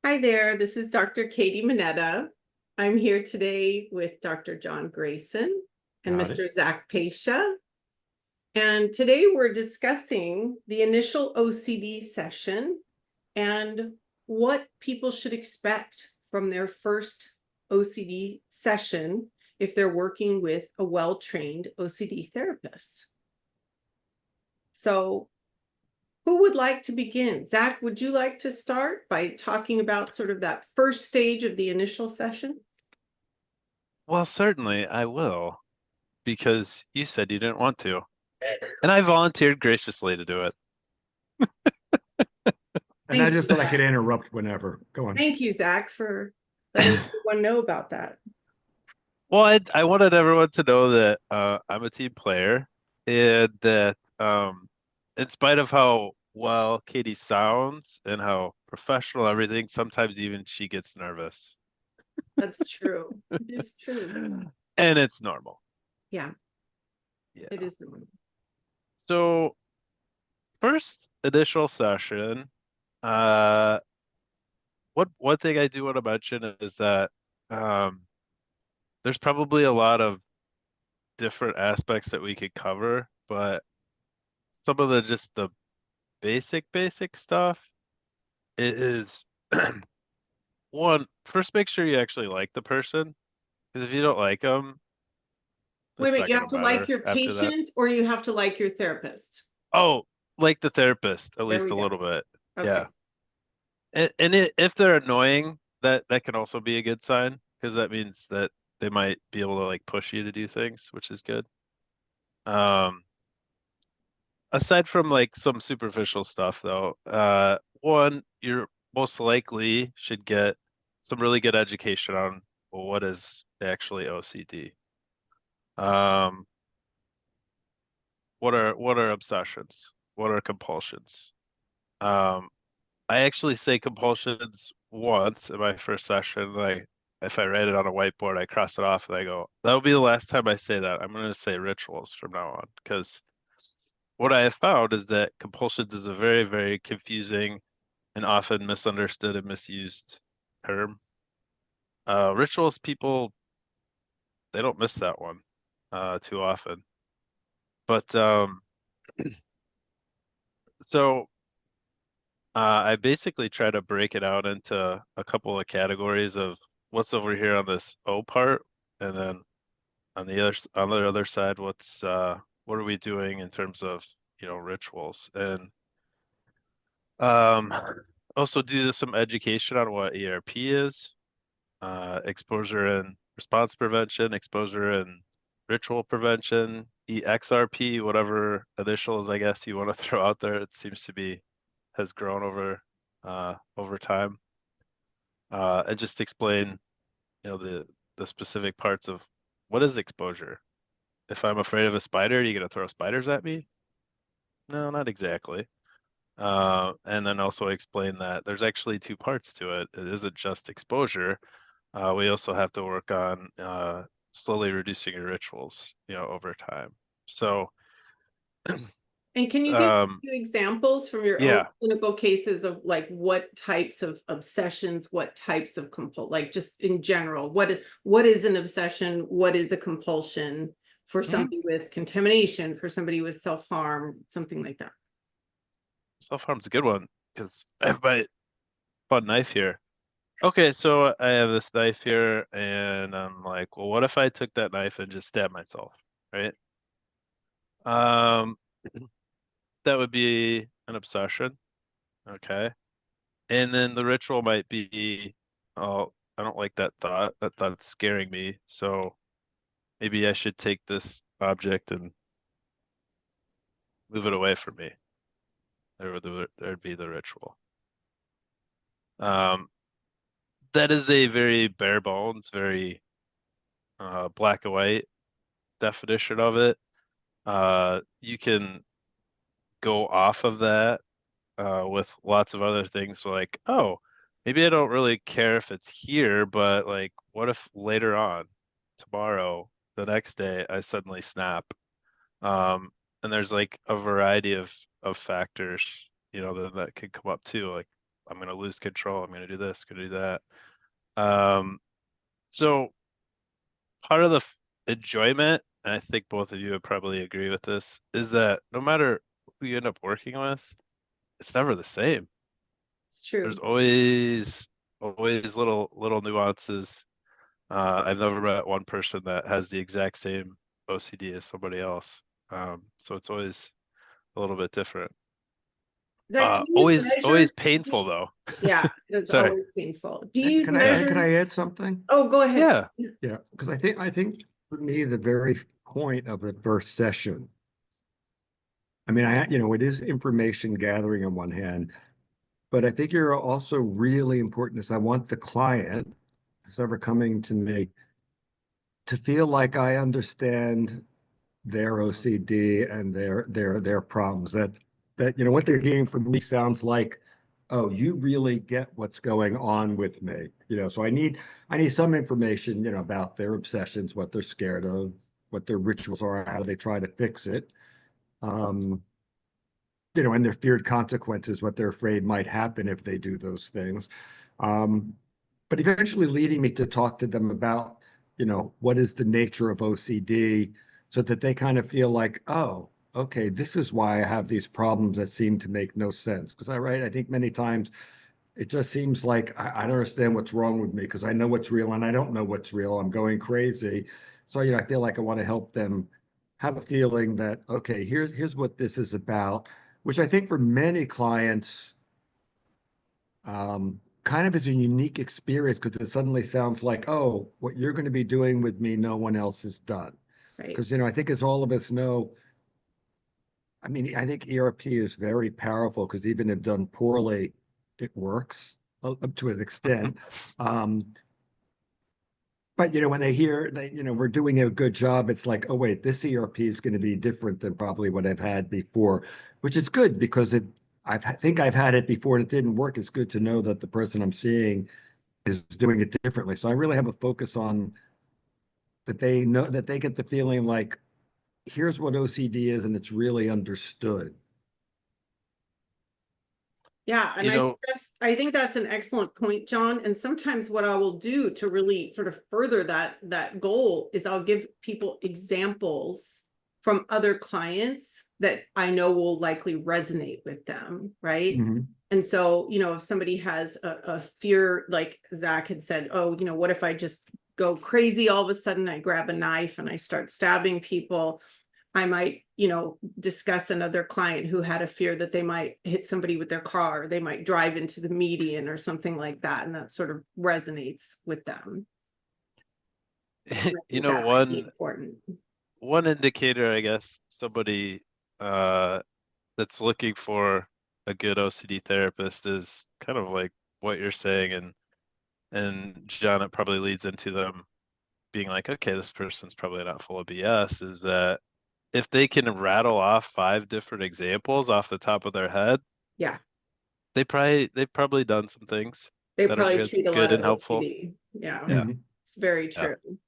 Hi there, this is Dr. Katy Manetta. I'm here today with Dr. Jon Grayson and Howdy. Mr. Zach Pacha. And today we're discussing the initial OCD session and what people should expect from their first OCD session if they're working with a well-trained OCD therapist. So who would like to begin? Zach, would you like to start by talking about sort of that first stage of the initial session? Well, certainly I will, because you said you didn't want to. And I volunteered graciously to do it. Thank I you, just thought I Zach. could interrupt whenever. Go on. Thank you, Zach, for letting everyone know about that. Well, I wanted everyone to know that I'm a team player and that in spite of how well Katie sounds and how professional everything, sometimes even she gets nervous. That's true. It is true. And it's normal. Yeah, it Yeah. is normal. So first initial session, uh one thing I do want to mention is that um, there's probably a lot of different aspects that we could cover, but some of the just the basic stuff is one, first make sure you actually like the person, because if you don't like them, Wait a it's minute, not you going have to to like matter your after that. patient or you have to like your therapist? Oh, like the therapist, at There least we a go. little bit. Okay. Yeah. If they're annoying, that can also be a good sign, because that means that they might be able to like push you to do things, which is good. Um, Aside from like some superficial stuff though, one, you're most likely should get some really good education on, well, what is actually OCD. Um, what are obsessions? What are compulsions? Um, I actually say compulsions once in my first session. Like if I write it on a whiteboard, I cross it off and I go, that'll be the last time I say that. I'm going to say rituals from now on, because what I have found is that compulsions is a very confusing and often misunderstood and misused term. Rituals, people, they don't miss that one too often. But so I basically try to break it out into a couple of categories of what's over here on this O part, and then on the other side, what are we doing in terms of, rituals, and um, also do some education on what ERP is, exposure and response prevention, exposure and ritual prevention, EXRP, whatever initials I guess you want to throw out there. It seems to be has grown over time. And just explain, the specific parts of what is exposure. If I'm afraid of a spider, are you gonna throw spiders at me? No, not exactly. And then also explain that there's actually two parts to it. It isn't just exposure. We also have to work on slowly reducing your rituals, over time. So, And can you give a um, few examples from your own yeah. clinical cases of like what types of obsessions, what types of like just in general, what is an obsession? What is a compulsion for Mhm. somebody with contamination, for somebody with self-harm, something like that? Self-harm's a good one because I have my fun knife here. Okay, so I have this knife here, and I'm like, well, what if I took that knife and just stabbed myself, right? Um, that would be an obsession, okay? And then the ritual might be, oh, I don't like that thought. That thought's scaring me. So maybe I should take this object and move it away from me. There'd be the ritual. Um, that is a very bare bones, very black and white definition of it. You can go off of that with lots of other things like, oh, maybe I don't really care if it's here, but like, what if later on, tomorrow, the next day, I suddenly snap? Um, and there's like a variety of factors, that can come up too. Like, I'm gonna lose control. I'm gonna do this, gonna do that. So part of the enjoyment, and I think both of you would probably agree with this, is that no matter who you end up working with, it's never the same. It's There's true. always little nuances. I've never met one person that has the exact same OCD as somebody else. So it's always a little bit different. Zach, do you use Always measures? painful though. Yeah, it's Sorry. always painful. Do you use Can measures? I add something? Oh, go ahead. Yeah. Yeah, because I think for me, the very point of the first session, I mean, it is information gathering on one hand, but I think you're also really important is I want the client who's ever coming to me to feel like I understand their OCD and their problems. That what they're hearing from me sounds like, oh, you really get what's going on with me. So I need some information, about their obsessions, what they're scared of, what their rituals are, how they try to fix it. Um, and their feared consequences, what they're afraid might happen if they do those things. Um, but eventually leading me to talk to them about, what is the nature of OCD so that they kind of feel like, oh, okay, this is why I have these problems that seem to make no sense. Because I think many times it just seems like I don't understand what's wrong with me because I know what's real and I don't know what's real. I'm going crazy. So, I feel like I want to help them have a feeling that, okay, here's what this is about, which I think for many clients, kind of is a unique experience because it suddenly sounds like, oh, what you're going to be doing with me, no one else has done. Right. Because, I think as all of us know, I mean, I think ERP is very powerful because even if done poorly, it works up to an extent. Um, but when they hear that we're doing a good job, it's like, oh wait, this ERP is going to be different than probably what I've had before, which is good because think I've had it before and it didn't work. It's good to know that the person I'm seeing is doing it differently. So I really have a focus on that they know that they get the feeling like here's what OCD is and it's really understood. Yeah, and You know, I think that's an excellent point, John. And sometimes what I will do to really sort of further that goal is I'll give people examples from other clients that I know will likely resonate with them, right? Mhm. And so, if somebody has a fear, like Zach had said, oh, what if I just go crazy all of a sudden, I grab a knife and I start stabbing people? I might, discuss another client who had a fear that they might hit somebody with their car, or they might drive into the median or something like that. And that sort of resonates with them. And I you think know, that might be important. one indicator, I guess, somebody uh that's looking for a good OCD therapist is kind of like what you're saying, and John, it probably leads into them being like, okay, this person's probably not full of BS, is that if they can rattle off 5 different examples off the top of their head, Yeah. they've probably done some things They that are probably treat a lot good of and helpful. OCD. Yeah. Yeah, Mhm. It's very yeah, true.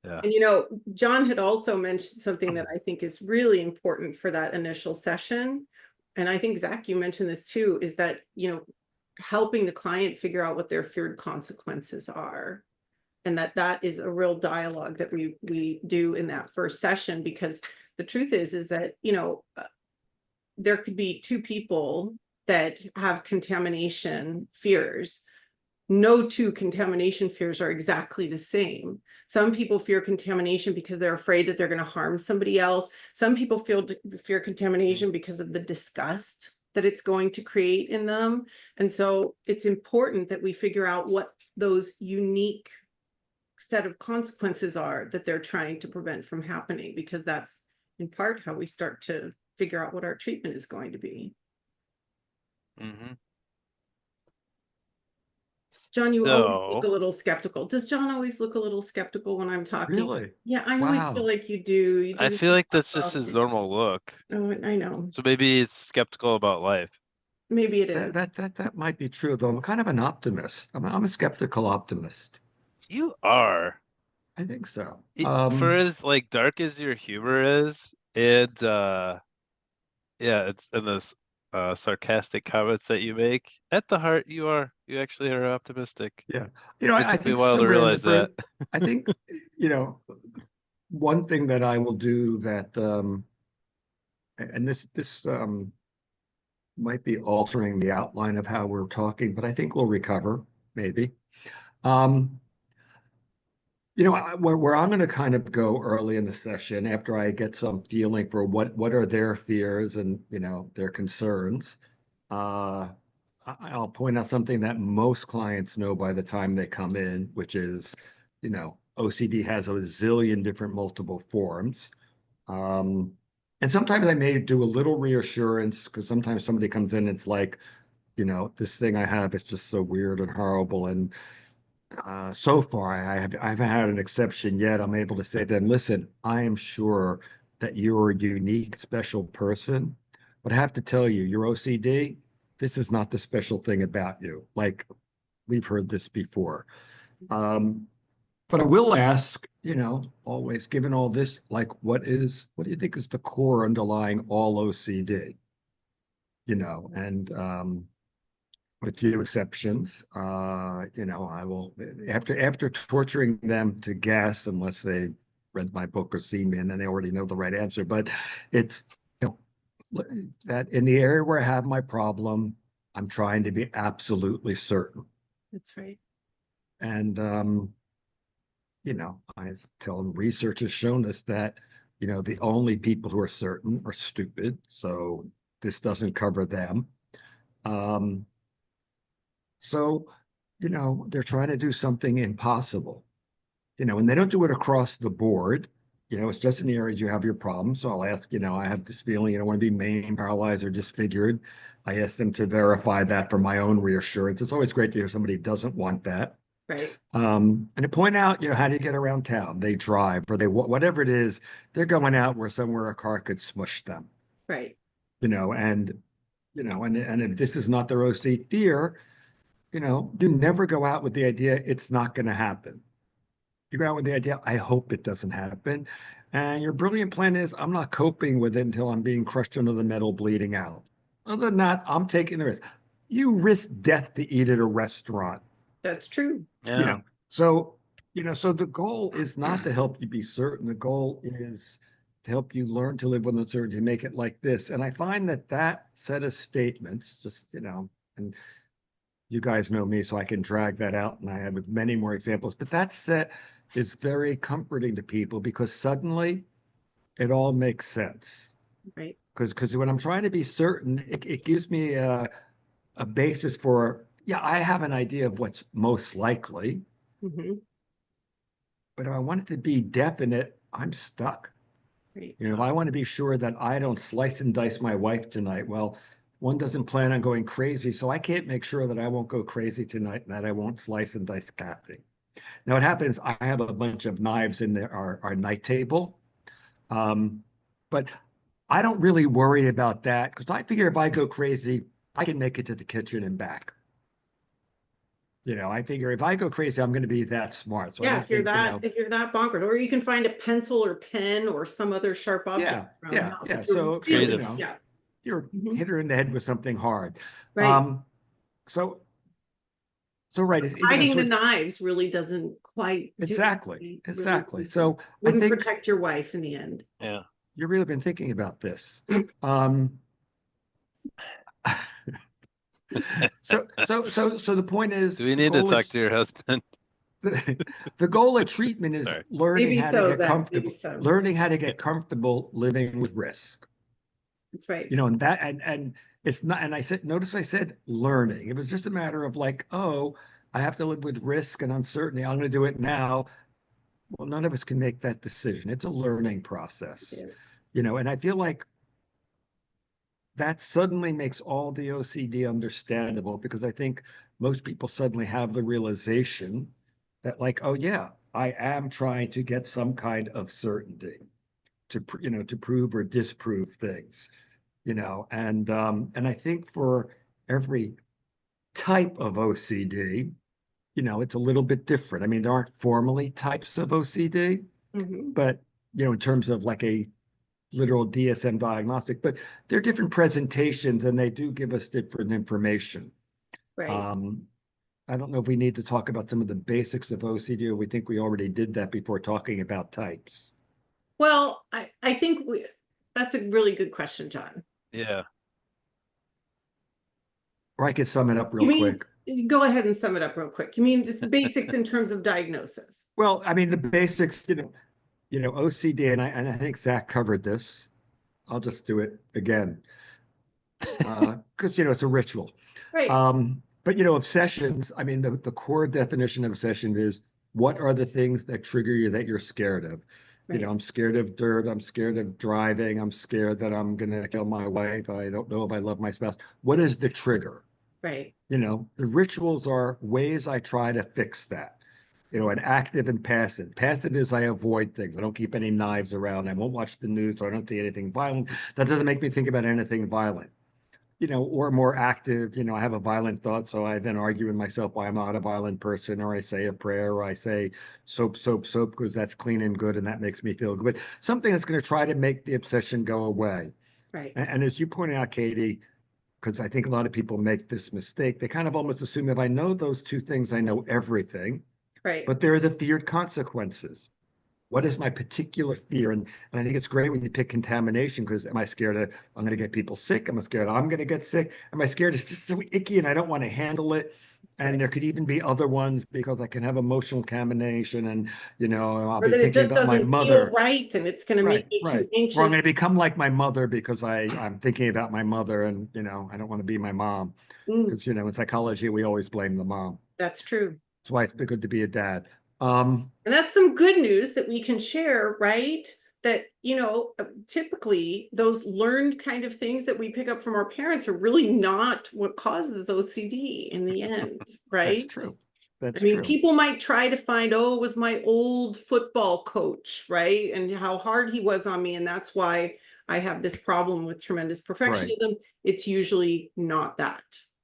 yeah. And John had also mentioned something that I think is really important for that initial session. And I think Zach, you mentioned this too, is that, helping the client figure out what their feared consequences are. And that is a real dialogue that we do in that first session, because the truth is that, there could be two people that have contamination fears. No two contamination fears are exactly the same. Some people fear contamination because they're afraid that they're going to harm somebody else. Some people fear contamination because of the disgust that it's going to create in them. And so it's important that we figure out what those unique set of consequences are that they're trying to prevent from happening, because that's in part how we start to figure out what our treatment is going to be. Hmm. John, you always look So a little skeptical. Does John always look a little skeptical when I'm talking? Really? Yeah, I always feel Wow. like you do. You I do. feel like that's just his normal look. Oh, I know. So maybe it's skeptical about life. Maybe it That is. that that that might be true, though. I'm kind of an optimist. I'm a skeptical optimist. You are. I think so. For as like dark as your humor is, and yeah, it's in this sarcastic comments that you make. At the heart, you actually are optimistic. Yeah. It I took me a think while to somewhere in the realize that. first, I think, one thing that I will do that, and this might be altering the outline of how we're talking, but I think we'll recover, maybe. Um, where I'm going to kind of go early in the session after I get some feeling for what are their fears and, their concerns. I'll point out something that most clients know by the time they come in, which is, OCD has a zillion different multiple forms. Um, and sometimes I may do a little reassurance because sometimes somebody comes in, it's like, this thing I have is just so weird and horrible. And so far, I haven't had an exception yet. I'm able to say to them, listen, I am sure that you're a unique, special person, but I have to tell you, your OCD, this is not the special thing about you. Like, we've heard this before. But I will ask, always, given all this, like, what do you think is the core underlying all OCD? And with few exceptions, I will, after torturing them to guess, unless they read my book or seen me, and then they already know the right answer. But it's, that in the area where I have my problem, I'm trying to be absolutely certain. That's right. And I tell them research has shown us that, the only people who are certain are stupid. So this doesn't cover them. So, they're trying to do something impossible, and they don't do it across the board. It's just in the areas you have your problems. So I'll ask, I have this feeling, I want to be maimed, paralyzed, or disfigured. I ask them to verify that for my own reassurance. It's always great to hear somebody who doesn't want that. Right. And to point out, how do you get around town? They drive, or whatever it is, they're going out where somewhere a car could smush them. Right. And if this is not their OC fear, you never go out with the idea it's not going to happen. You go out with the idea, I hope it doesn't happen. And your brilliant plan is, I'm not coping with it until I'm being crushed under the metal, bleeding out. Other than that, I'm taking the risk. You risk death to eat at a restaurant. That's true. Yeah. So the goal is not to help you be certain. The goal is to help you learn to live with uncertainty, make it like this. And I find that set of statements, just, and you guys know me, so I can drag that out, and I have many more examples. But that set is very comforting to people because suddenly it all makes sense. Right. Because when I'm trying to be certain, it gives me a basis for, I have an idea of what's most likely. Mm-hmm. But if I want it to be definite, I'm stuck. Right. If I want to be sure that I don't slice and dice my wife tonight, well, one doesn't plan on going crazy, so I can't make sure that I won't go crazy tonight and that I won't slice and dice Kathy. Now, what happens, I have a bunch of knives in our night table, but I don't really worry about that because I figure if I go crazy, I can make it to the kitchen and back. I figure if I go crazy, I'm going to be that smart. So I don't if you're think, if you're that bonkers, or you can find a pencil or pen or some other sharp object around the house. Yeah. If you're So, Creative. you're Mhm. hit her in the head with something hard. Right. So right. Hiding the knives really doesn't quite do Exactly. it. Exactly. Really So I wouldn't think protect your wife in the end. Yeah. you've really been thinking about this. So the point is, Do we need to talk to your husband? the goal of treatment is Sorry. learning Maybe how so, to get Zach, comfortable, maybe so. learning how to get comfortable living with risk. That's right. And that, and it's not, and notice I said learning. It was just a matter of like, oh, I have to live with risk and uncertainty. I'm going to do it now. Well, none of us can make that decision. It's a learning process. Yes. And I feel like that suddenly makes all the OCD understandable because I think most people suddenly have the realization that like, oh yeah, I am trying to get some kind of certainty to, to prove or disprove things, and I think for every type of OCD, it's a little bit different. I mean, there aren't formally types of OCD, Mhm. but, in terms of like a literal DSM diagnostic, but they're different presentations and they do give us different information. Right. I don't know if we need to talk about some of the basics of OCD, or we think we already did that before talking about types. Well, I think that's a really good question, John. Yeah. Or I could sum it up You real mean, quick. go ahead and sum it up real quick. You mean just basics in terms of diagnosis? Well, I mean, the basics, OCD, and I think Zach covered this. I'll just do it again. Because, it's a ritual. Right. But, obsessions, I mean, the core definition of obsession is what are the things that trigger you that you're scared of? Right. I'm scared of dirt. I'm scared of driving. I'm scared that I'm going to kill my wife. I don't know if I love my spouse. What is the trigger? Right. The rituals are ways I try to fix that. An active and passive. Passive is I avoid things. I don't keep any knives around. I won't watch the news, so I don't see anything violent. That doesn't make me think about anything violent. Or more active, I have a violent thought, so I then argue with myself why I'm not a violent person, or I say a prayer, or I say soap, soap, soap, because that's clean and good, and that makes me feel good. But something that's going to try to make the obsession go away. Right. And as you pointed out, Katy, because I think a lot of people make this mistake, they kind of almost assume if I know those two things, I know everything. Right. But there are the feared consequences. What is my particular fear? And I think it's great when you pick contamination, because am I scared I'm going to get people sick? Am I scared I'm going to get sick? Am I scared it's just so icky and I don't want to handle it? And right. there could even be other ones, because I can have emotional contamination and, I'll Or be that it thinking just about my doesn't feel mother. right and it's going to Right, make me right. too Or I'm anxious. going to become like my mother because I'm thinking about my mother and, I don't want to be my mom. Because, in psychology, we always blame the mom. That's true. That's why it's good to be a dad. And that's some good news that we can share, right? That, typically those learned kind of things that we pick up from our parents are really not what causes OCD in the end, right? That's true. That's I mean, true. people might try to find, oh, it was my old football coach, right? And how hard he was on me. And that's why I have this problem with tremendous perfectionism. It's usually not that,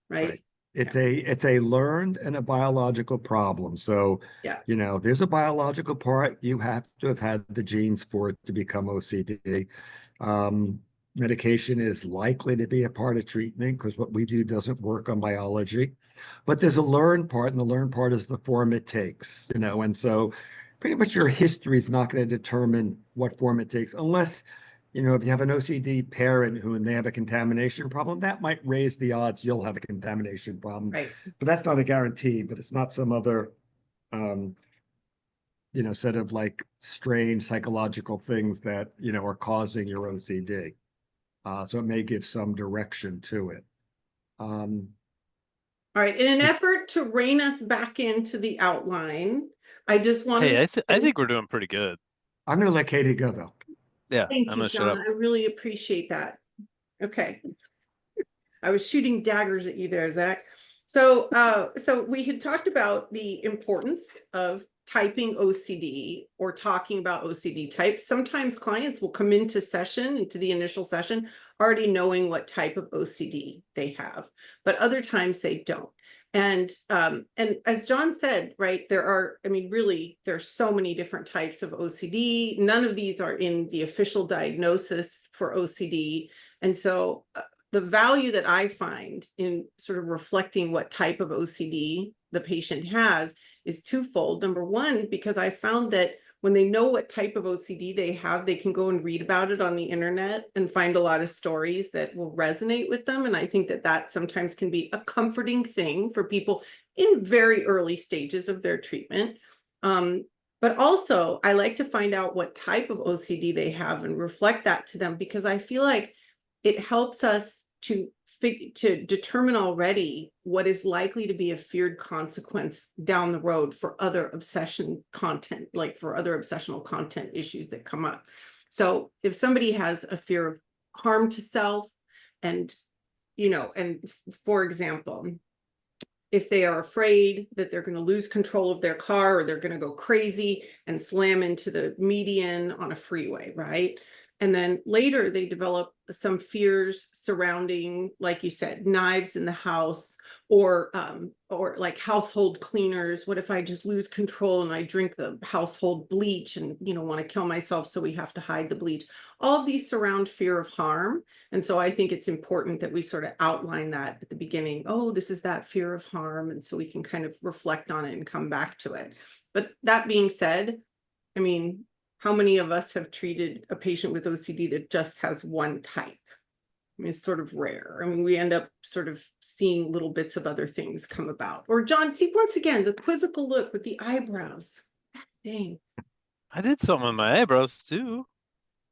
right? It's a learned and a biological problem. So, Yeah. there's a biological part. You have to have had the genes for it to become OCD. Medication is likely to be a part of treatment, because what we do doesn't work on biology. But there's a learned part, and the learned part is the form it takes, and so pretty much your history is not going to determine what form it takes, unless if you have an OCD parent and they have a contamination problem, that might raise the odds you'll have a contamination problem. Right. But that's not a guarantee, but it's not some other, set of like strange psychological things that, are causing your OCD. So it may give some direction to it. All right. In an effort to rein us back into the outline, I just want Hey, to I think we're doing pretty good. I'm going to let Katy go, though. Yeah, thank I'm you, gonna shut John. up. I really appreciate that. Okay. I was shooting daggers at you there, Zach. So we had talked about the importance of typing OCD or talking about OCD types. Sometimes clients will come into the initial session, already knowing what type of OCD they have, but other times they don't. And as John said, right, there's so many different types of OCD. None of these are in the official diagnosis for OCD. And so the value that I find in sort of reflecting what type of OCD the patient has is twofold. Number one, because I found that when they know what type of OCD they have, they can go and read about it on the internet and find a lot of stories that will resonate with them. And I think that sometimes can be a comforting thing for people in very early stages of their treatment. But also, I like to find out what type of OCD they have and reflect that to them, because I feel like it helps us to determine already what is likely to be a feared consequence down the road for other obsession content, like for other obsessional content issues that come up. So if somebody has a fear of harm to self, and for example, if they are afraid that they're going to lose control of their car, or they're going to go crazy and slam into the median on a freeway, right? And then later they develop some fears surrounding, like you said, knives in the house, or like household cleaners. What if I just lose control and I drink the household bleach and, want to kill myself, so we have to hide the bleach? All of these surround fear of harm. And so I think it's important that we sort of outline that at the beginning. Oh, this is that fear of harm. And so we can kind of reflect on it and come back to it. But that being said, I mean, how many of us have treated a patient with OCD that just has one type? I mean, it's sort of rare. I mean, we end up sort of seeing little bits of other things come about. Or John, see, once again, the quizzical look with the eyebrows. Dang. I did some of my eyebrows too.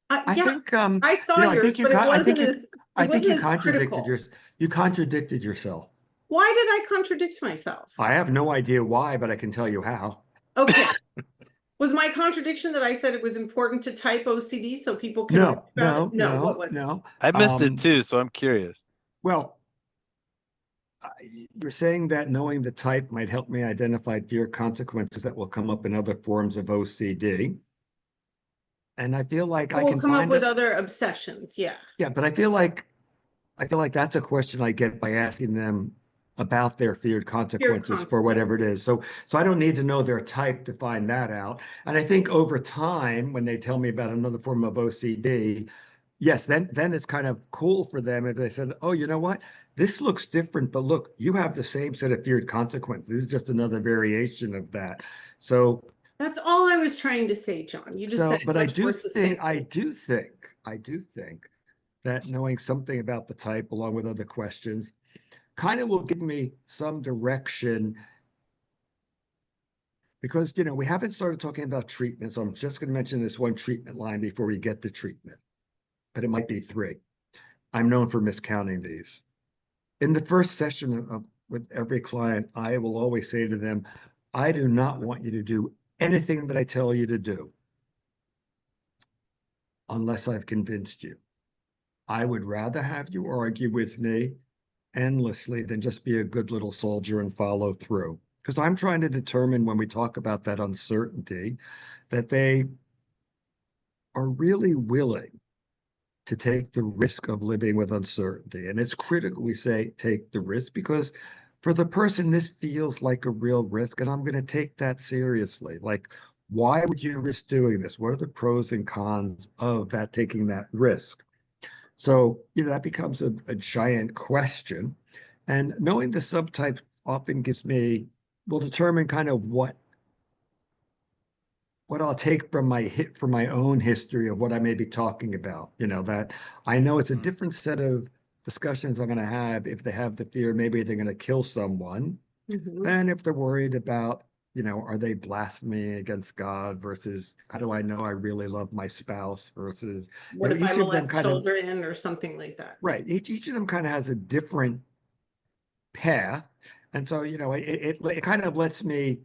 I Yeah, think, I saw I yours, think you, but it I think wasn't you, as, I it think wasn't you as contradicted critical. you contradicted yourself. Why did I contradict myself? I have no idea why, but I can tell you how. Okay. Was my contradiction that I said it was important to type OCD so people can read No, about it? no, No, what no, was it? no. I missed it too, so I'm curious. Well, you're saying that knowing the type might help me identify fear consequences that will come up in other forms of OCD. And I feel like I We'll can come up find with it. other obsessions. Yeah. Yeah, but I feel like that's a question I get by asking them about their feared consequences for whatever it is. So I don't need to know their type to find that out. And I think over time, when they tell me about another form of OCD, yes, then it's kind of cool for them if they said, oh, you know what? This looks different, but look, you have the same set of feared consequences. This is just another variation of that. So That's all I was trying to say, John. You just said it but I much more do think succinctly. I do think that knowing something about the type along with other questions kind of will give me some direction, because we haven't started talking about treatment. So I'm just going to mention this one treatment line before we get to treatment, but it might be 3. I'm known for miscounting these. In the first session with every client, I will always say to them, I do not want you to do anything that I tell you to do unless I've convinced you. I would rather have you argue with me endlessly than just be a good little soldier and follow through. Because I'm trying to determine, when we talk about that uncertainty, that they are really willing to take the risk of living with uncertainty. And it's critical we say take the risk, because for the person, this feels like a real risk, and I'm going to take that seriously. Like, why would you risk doing this? What are the pros and cons of that, taking that risk? So, that becomes a giant question. And knowing the subtype often will determine kind of what I'll take from my own history of what I may be talking about. That I know it's a different set of discussions I'm going to have if they have the fear, maybe they're going to kill someone, than if they're worried about, are they blaspheming against God, versus how do I know I really love my spouse, versus What if I each of them molest kind of, children or something like that? right. Each of them kind of has a different path. And so, it kind of lets me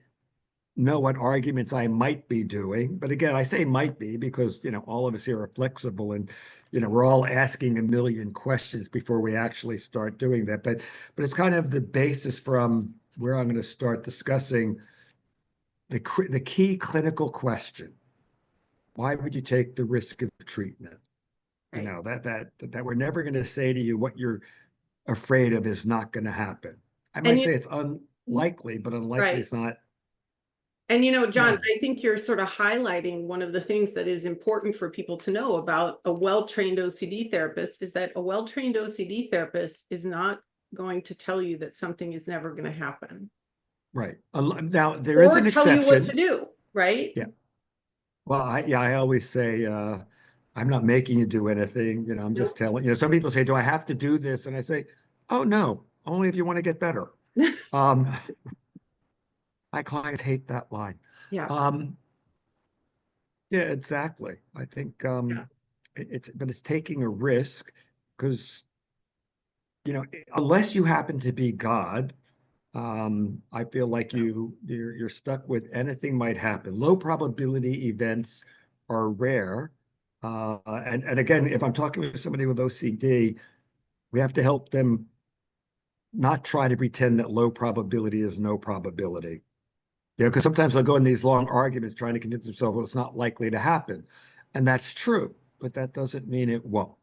know what arguments I might be doing. But again, I say might be because, all of us here are flexible, and, we're all asking a million questions before we actually start doing that. But it's kind of the basis from where I'm going to start discussing the key clinical question. Why would you take the risk of treatment? Right. That we're never going to say to you what you're afraid of is not going to happen. I might And say it's unlikely, but unlikely is not. And John, No. I think you're sort of highlighting one of the things that is important for people to know about a well-trained OCD therapist, is that a well-trained OCD therapist is not going to tell you that something is never going to happen. Right. Now there is an Or tell you what to exception. do, right? Yeah. Well, I always say, I'm not making you do anything. I'm just telling, some people say, do I have to do this? And I say, oh no, only if you want to get better. My clients hate that line. Yeah. Yeah, exactly. I think it's taking a risk, because unless you happen to be God, I feel like you're stuck with anything might happen. Low probability events are rare. And again, if I'm talking with somebody with OCD, we have to help them not try to pretend that low probability is no probability. Because sometimes they'll go in these long arguments trying to convince themselves, well, it's not likely to happen. And that's true. but that doesn't mean it won't.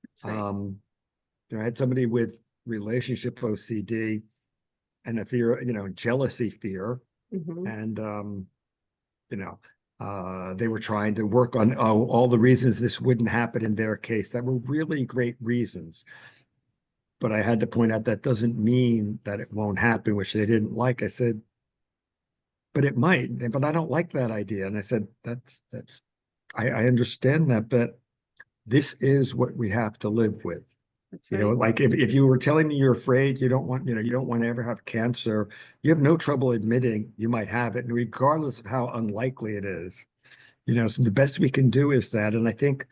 That's right. I had somebody with relationship OCD and a fear, jealousy fear. Mhm. And, they were trying to work on all the reasons this wouldn't happen in their case that were really great reasons. But I had to point out that doesn't mean that it won't happen, which they didn't like. I said, but it might, but I don't like that idea. And I said, I understand that, but this is what we have to live with. That's You right. know, like if you were telling me you're afraid, you don't want to ever have cancer, you have no trouble admitting you might have it, and regardless of how unlikely it is. So the best we can do is that. And I think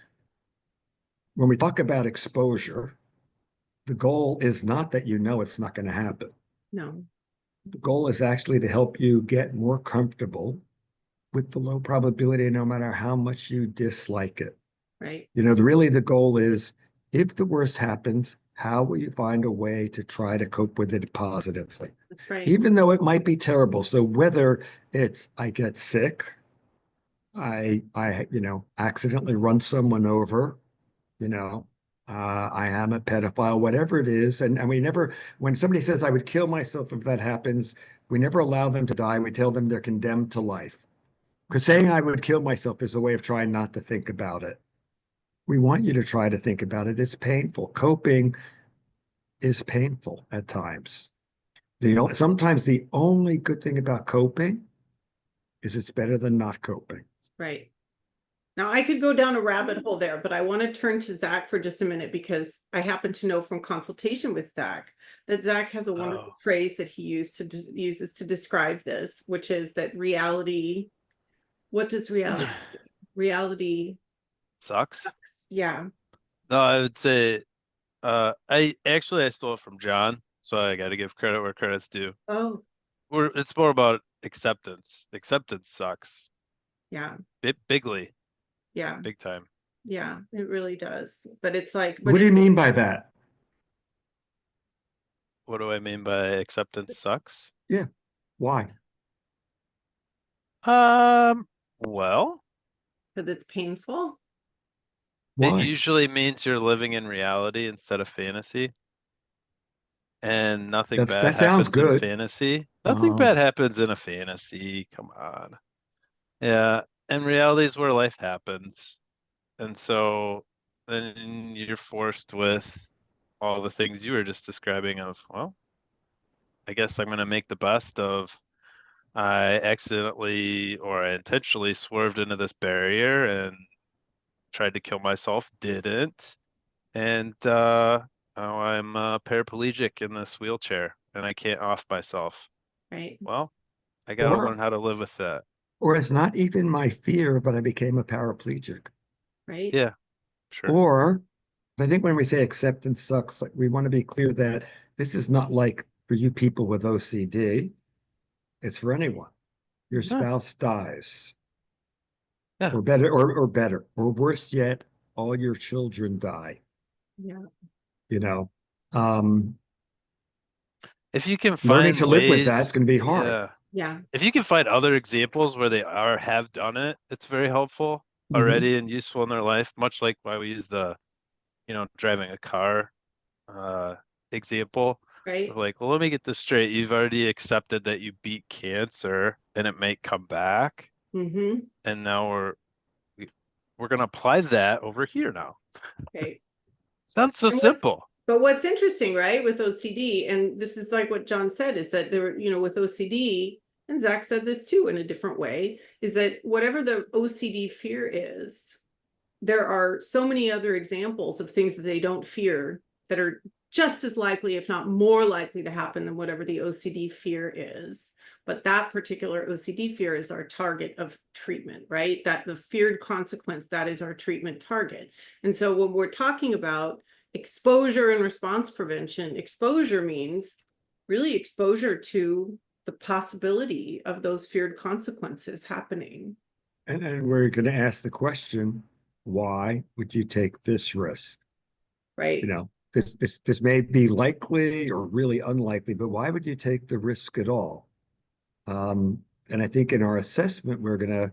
when we talk about exposure, the goal is not that it's not going to happen. No. The goal is actually to help you get more comfortable with the low probability, no matter how much you dislike it. Right. The goal is, if the worst happens, how will you find a way to try to cope with it positively? That's right. Even though it might be terrible. So whether it's I get sick, I accidentally run someone over, I am a pedophile, whatever it is. And we never, when somebody says I would kill myself if that happens, we never allow them to die. We tell them they're condemned to life. Because saying I would kill myself is a way of trying not to think about it. We want you to try to think about it. It's painful. Coping is painful at times. Sometimes the only good thing about coping is it's better than not coping. Right. Now I could go down a rabbit hole there, but I want to turn to Zach for just a minute because I happen to know from consultation with Zach that Zach has a wonderful phrase that he uses to describe this, which is that reality. What does reality Sucks. Yeah. No, I would say, I stole it from John, so I got to give credit where credit's due. Oh, It's more about acceptance. Acceptance sucks. yeah. Bigly, Yeah. big time. Yeah, it really does. But it's like, What do you mean by that? What do I mean by acceptance sucks? Yeah. Why? Well, because it's painful. it Why? usually means you're living in reality instead of fantasy. And nothing bad That sounds happens in good. fantasy. Nothing bad happens in a fantasy. Come on. Yeah. And reality is where life happens. And so then you're forced with all the things you were just describing of, well, I guess I'm going to make the best of I accidentally or I intentionally swerved into this barrier and tried to kill myself, didn't. And now I'm paraplegic in this wheelchair and I can't off myself. Right. Well, I got to learn how to live with that. Or it's not even my fear, but I became a paraplegic. Right. Yeah, sure. Or I think when we say acceptance sucks, like we want to be clear that this is not like for you people with OCD. It's for anyone. Your spouse dies. Yeah. Or better, or worse yet, all your children die. Yeah. Um, If you can learning find to live with that's ways, going to be hard. yeah. Yeah. If you can find other examples where they have done it, it's very helpful already and useful in their life, much like why we use the, driving a car example. Right. Of like, well, let me get this straight. You've already accepted that you beat cancer and it may come back. Mm-hmm. And now we're gonna apply that over here now. Okay. Sounds so simple. But what's interesting, right, with OCD, and this is like what John said, is that there, with OCD, and Zach said this too in a different way, is that whatever the OCD fear is, there are so many other examples of things that they don't fear that are just as likely, if not more likely to happen than whatever the OCD fear is. But that particular OCD fear is our target of treatment, right? That the feared consequence, that is our treatment target. And so when we're talking about exposure and response prevention, exposure means really exposure to the possibility of those feared consequences happening. And we're going to ask the question, why would you take this risk? Right. This may be likely or really unlikely, but why would you take the risk at all? And I think in our assessment, we're going to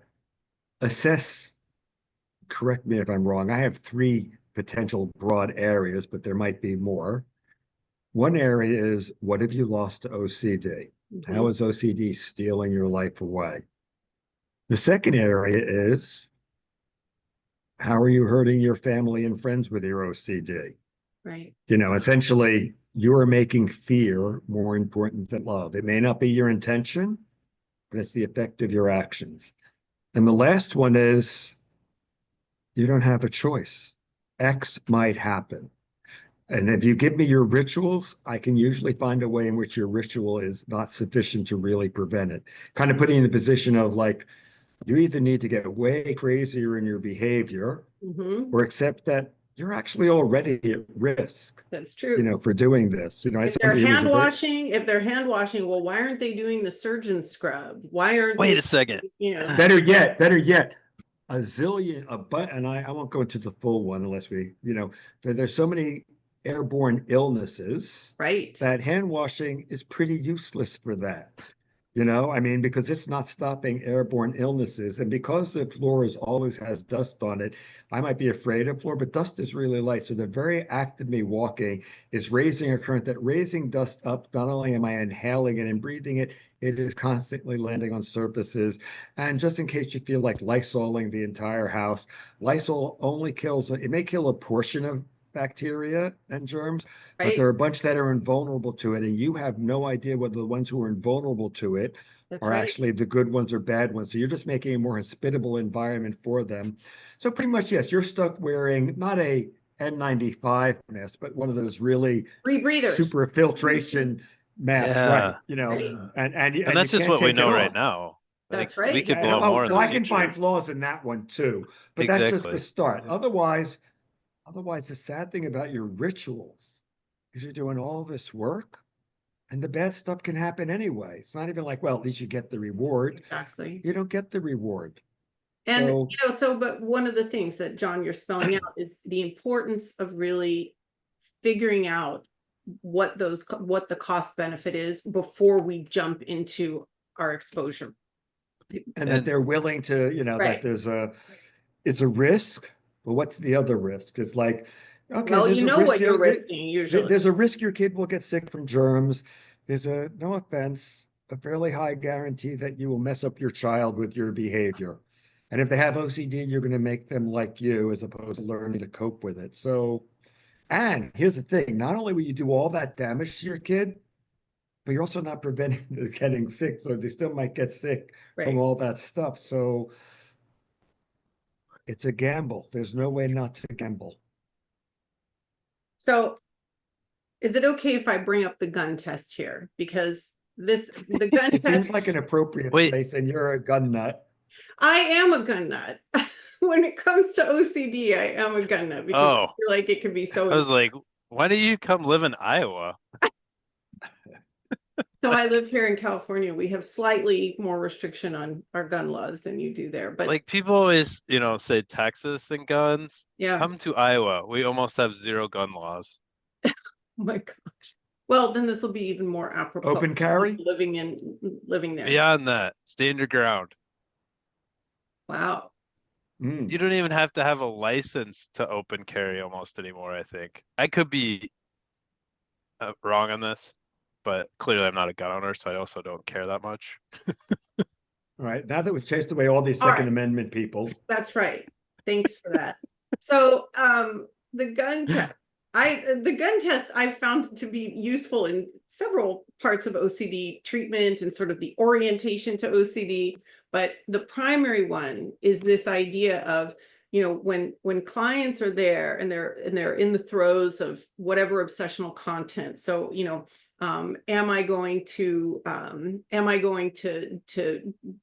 assess correct me if I'm wrong, I have three potential broad areas, but there might be more. One area is, what have you lost to OCD? How is OCD stealing your life away? The second area is, how are you hurting your family and friends with your OCD? Right. You know, essentially, you are making fear more important than love. It may not be your intention, but it's the effect of your actions. And the last one is, you don't have a choice. X might happen. And if you give me your rituals, I can usually find a way in which your ritual is not sufficient to really prevent it. Kind of putting you in the position of like, you either need to get way crazier in your behavior or accept that you're actually already at risk, That's you true. know, for doing this. You know, If they're hand washing, well, why aren't they doing the surgeon scrub? Why aren't Wait they, a second. you know, better yet, a zillion, and I won't go into the full one unless we, you know, there's so many airborne illnesses right? that hand washing is pretty useless for that. You know, I mean, because it's not stopping airborne illnesses. And because the floor always has dust on it, I might be afraid of floor, but dust is really light. So the very act of me walking is raising a current that raising dust up. Not only am I inhaling it and breathing it, it is constantly landing on surfaces. And just in case you feel like Lysoling the entire house, Lysol only kills, it may kill a portion of bacteria and germs, but there are a bunch that are invulnerable to it, and you have no idea whether the ones who are invulnerable to it are actually the good ones or bad ones. So you're just making a more hospitable environment for them. So pretty much, yes, you're stuck wearing not a N95 mask, but one of those really Rebreathers. super filtration masks, right? You know, and that's you just can't what we take it know off. right now. That's Like, right. we could And, blow more in the I can find future. flaws in that one too, but that's just the Exactly. start. Otherwise, the sad thing about your rituals is you're doing all this work and the bad stuff can happen anyway. It's not even like, well, at least you get the reward. Exactly. You don't get the reward. And, So, you know, but one of the things that, John, you're spelling out is the importance of really figuring out what the cost benefit is before we jump into our exposure. and that they're willing to, you know, that it's a risk, but what's the other risk? It's like, okay, well, there's you a know risk, what you're risking usually. there's a risk your kid will get sick from germs. There's a, no offense, a fairly high guarantee that you will mess up your child with your behavior. And if they have OCD, you're going to make them like you as opposed to learning to cope with it. So, and here's the thing, not only will you do all that damage to your kid, but you're also not preventing them getting sick. So they still might get sick from all that stuff. So it's a gamble. There's no way not to gamble. So is it okay if I bring up the gun test here? Because the gun It test seems like an appropriate place, and you're a gun nut. I am a gun nut. When it comes to OCD, I am a gun nut because I feel like it could be so. I was like, why do you come live in Iowa? So I live here in California. We have slightly more restriction on our gun laws than you do there. But like, people always, you know, say Texas and guns. Yeah. Come to Iowa. We almost have 0 gun laws. Oh my gosh. Well, then this will be even more apropos. Open carry? Living there. Beyond that, stand your ground. Wow. You don't even have to have a license to open carry almost anymore, I think. I could be wrong on this, but clearly I'm not a gun owner, so I also don't care that much. All right. Now that we've chased away all these Second Amendment people. That's right. Thanks for that. So the gun test. The gun test I found to be useful in several parts of OCD treatment and sort of the orientation to OCD. But the primary one is this idea of, you know, when clients are there and they're in the throes of whatever obsessional content. So, you know, am I going to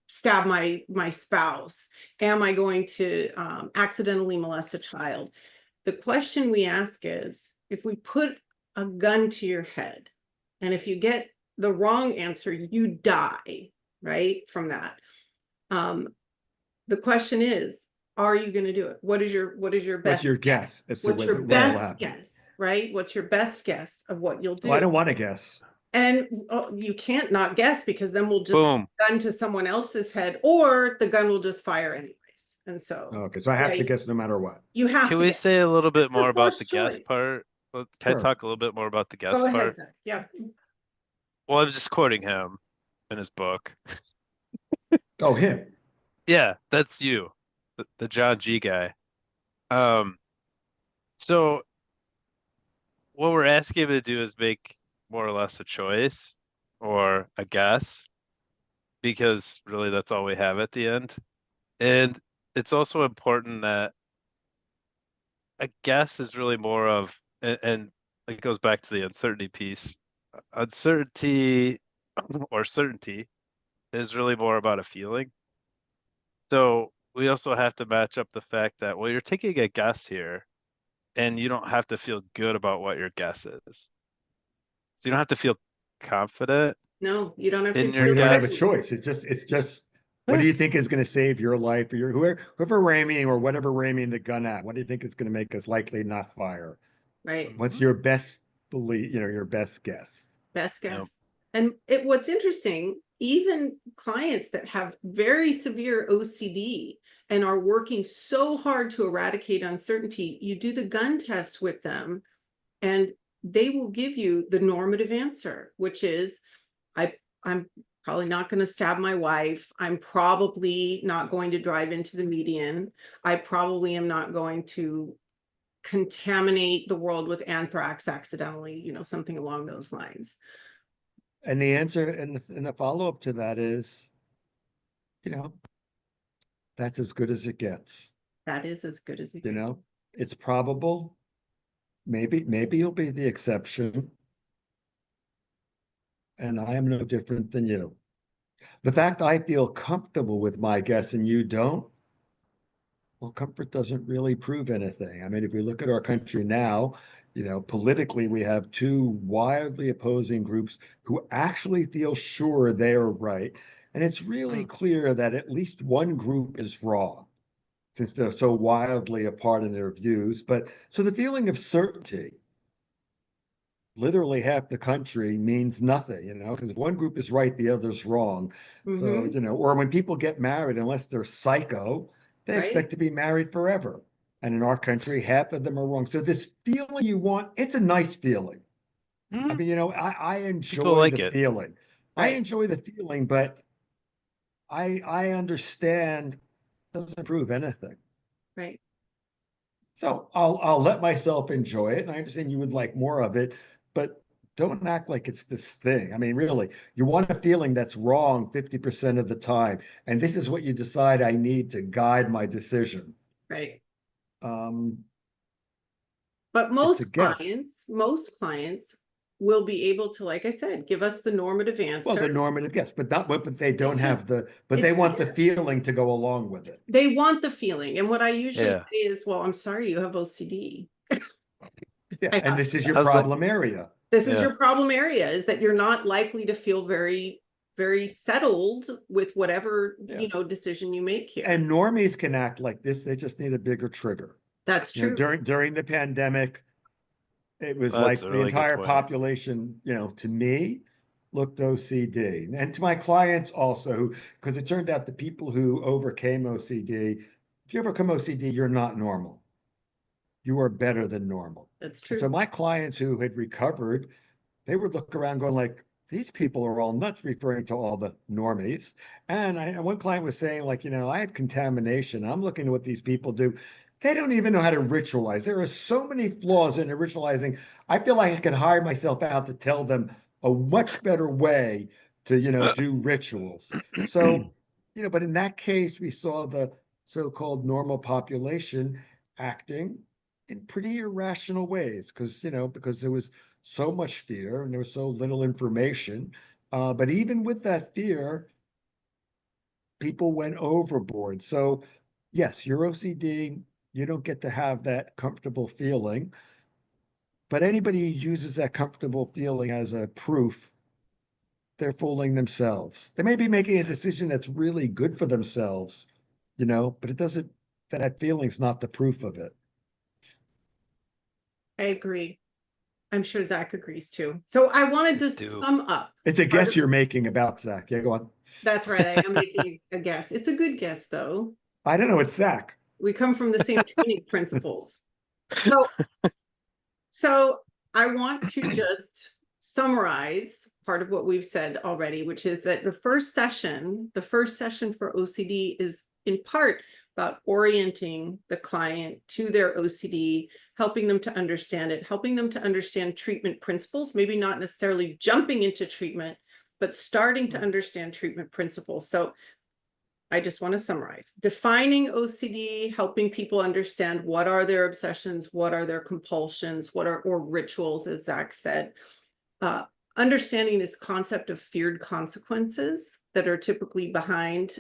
stab my spouse? Am I going to accidentally molest a child? The question we ask is, if we put a gun to your head, and if you get the wrong answer, you die, right, from that. The question is, are you going to do it? What is your best? What's your guess? What's your best guess, right? What's your best guess of what you'll do? Well, I don't want to guess. And you can't not guess, because then we'll just put a gun to someone else's head, or the gun will just fire anyways. And so Okay, so I have yeah, to guess no matter what. you have Can to we guess. say a little bit That's the more about the first guess choice. part? Can I Sure. talk a little bit more about the guess Go ahead, part? Zach. Yeah. Well, I'm just quoting him in his book. Oh, him. Yeah, that's you, the John G guy. Um, so what we're asking him to do is make more or less a choice or a guess, because really that's all we have at the end. And it's also important that a guess is really more of, and it goes back to the uncertainty piece. Uncertainty or certainty is really more about a feeling. So we also have to match up the fact that, well, you're taking a guess here and you don't have to feel good about what your guess is. So you don't have to feel confident No, you don't have in to your You feel don't have a guess. certain. choice. It's just what Yeah. do you think is going to save your life or your whoever we're aiming or whatever we're aiming the gun at? What do you think is going to make us likely not fire? Right. What's your best belief, your best guess? Best Yep. guess. And what's interesting, even clients that have very severe OCD and are working so hard to eradicate uncertainty, you do the gun test with them and they will give you the normative answer, which is I'm probably not going to stab my wife. I'm probably not going to drive into the median. I probably am not going to contaminate the world with anthrax accidentally, something along those lines. And the answer and the follow-up to that is, that's as good as it gets. That is as good as it You gets. know, it's probable. Maybe you'll be the exception. And I am no different than you. The fact I feel comfortable with my guess and you don't, well, comfort doesn't really prove anything. I mean, if we look at our country now, politically, we have two wildly opposing groups who actually feel sure they are right. And it's really clear that at least one group is wrong, since they're so wildly apart in their views. But so the feeling of certainty, literally half the country means nothing, because if one group is right, the other's wrong. So, or when people get married, unless they're psycho, they expect Right. to be married forever. And in our country, half of them are wrong. So this feeling you want, it's a nice feeling. I mean, I People enjoy like the it. feeling. I Right. enjoy the feeling, but I understand it doesn't prove anything. Right. So I'll let myself enjoy it. And I understand you would like more of it, but don't act like it's this thing. I mean, really, you want a feeling that's wrong 50% of the time. And this is what you decide I need to guide my decision. Right. Um, But it's a guess. most clients will be able to, like I said, give us the normative Well, the answer. normative guess, but they don't It's just, have but they it's want the yes. feeling to go along with it. They want the feeling. And what I usually Yeah. say is, well, I'm sorry, you have OCD. Yeah. I And have this is your How's that? problem area. This is Yeah. your problem area, is that you're not likely to feel very, very settled with whatever, Yeah. decision you make here. And normies can act like this. They just need a bigger trigger. That's true. During the pandemic, it was That's like a the really good entire point. population, to me, looked OCD. And to my clients also, because it turned out the people who overcame OCD, if you overcome OCD, you're not normal. You are better than normal. That's And so true. my clients who had recovered, they would look around going like, these people are all nuts, referring to all the normies. And one client was saying, like, I had contamination. I'm looking at what these people do. They don't even know how to ritualize. There are so many flaws in ritualizing. I feel like I could hire myself out to tell them a much better way to, do rituals. So, but in that case, we saw the so-called normal population acting in pretty irrational ways because there was so much fear and there was so little information. But even with that fear, people went overboard. So, yes, you're OCD. You don't get to have that comfortable feeling. But anybody who uses that comfortable feeling as a proof, they're fooling themselves. They may be making a decision that's really good for themselves, but it doesn't, that feeling's not the proof of it. I agree. I'm sure Zach agrees too. So I wanted to sum up. It's a guess you're making about Zach. Yeah, go on. That's right. I am making a guess. It's a good guess though. I don't know, it's Zach. We come from the same training principles. So I want to just summarize part of what we've said already, which is that the first session for OCD is in part about orienting the client to their OCD, helping them to understand it, helping them to understand treatment principles, maybe not necessarily jumping into treatment, but starting to understand treatment principles. So I just want to summarize. Defining OCD, helping people understand what are their obsessions, what are their compulsions, or rituals, as Zach said. Understanding this concept of feared consequences that are typically behind,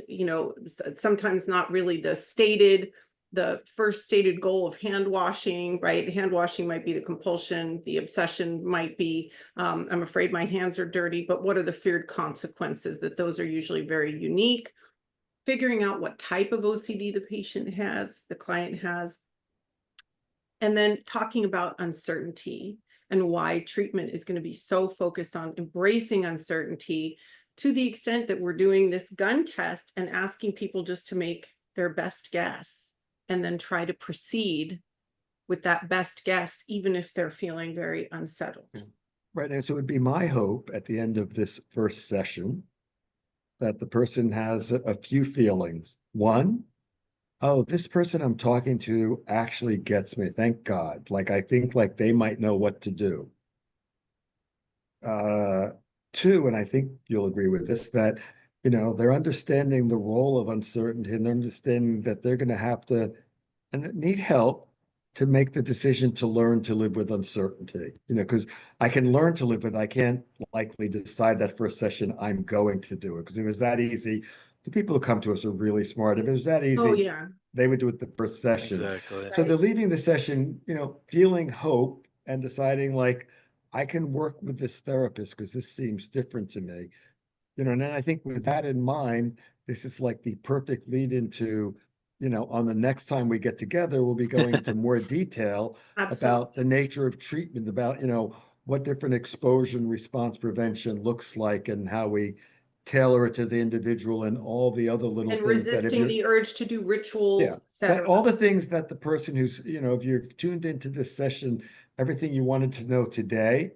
sometimes not really the first stated goal of hand washing, right? Hand washing might be the compulsion. The obsession might be, I'm afraid my hands are dirty, but what are the feared consequences? That those are usually very unique. Figuring out what type of OCD the client has, and then talking about uncertainty and why treatment is going to be so focused on embracing uncertainty, to the extent that we're doing this gun test and asking people just to make their best guess and then try to proceed with that best guess, even if they're feeling very unsettled. Right, and so it would be my hope at the end of this first session that the person has a few feelings. One, oh, this person I'm talking to actually gets me, thank God. Like, I think like they might know what to do. Two, and I think you'll agree with this, that, they're understanding the role of uncertainty, and they're understanding that they're going to have to, and need help to make the decision to learn to live with uncertainty, because I can learn to live with it. I can't likely decide that first session I'm going to do it, because if it was that easy, the people who come to us are really smart. If it was that easy, Oh, yeah. they would do it the first session. Exactly. So they're leaving the session, feeling hope and deciding like, I can work with this therapist because this seems different to me. And then I think with that in mind, this is like the perfect lead into, on the next time we get together, we'll be going into more detail about the nature of treatment, about, what different exposure and response prevention looks like and how we tailor it to the individual and all the other little And things that if resisting the urge to do rituals, yeah, etc. all the things that the person who's, if you've tuned into this session, everything you wanted to know today,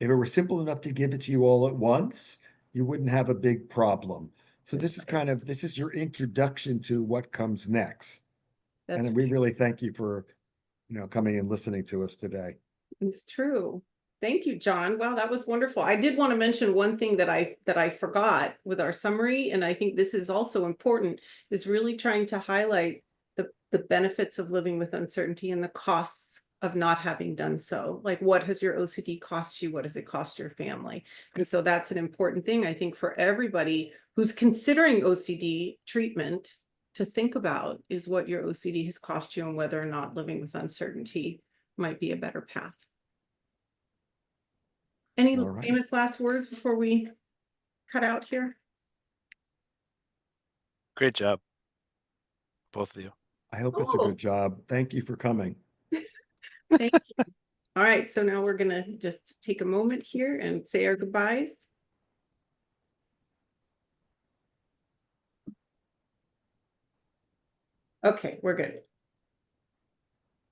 if it were simple enough to give it to you all at once, you wouldn't have a big problem. So this is your introduction to what comes next. And we really thank you for, coming and listening to us today. It's true. Thank you, Jon. Wow, that was wonderful. I did want to mention one thing that I forgot with our summary, and I think this is also important, is really trying to highlight the benefits of living with uncertainty and the costs of not having done so. Like, what has your OCD cost you? What does it cost your family? And so that's an important thing, I think, for everybody who's considering OCD treatment to think about, is what your OCD has cost you and whether or not living with uncertainty might be a better path. Any famous last words before we cut out here? Great job, both of you. I hope it's a good job. Thank you for coming. Thank you. All right, so now we're gonna just take a moment here and say our goodbyes. Okay, we're good.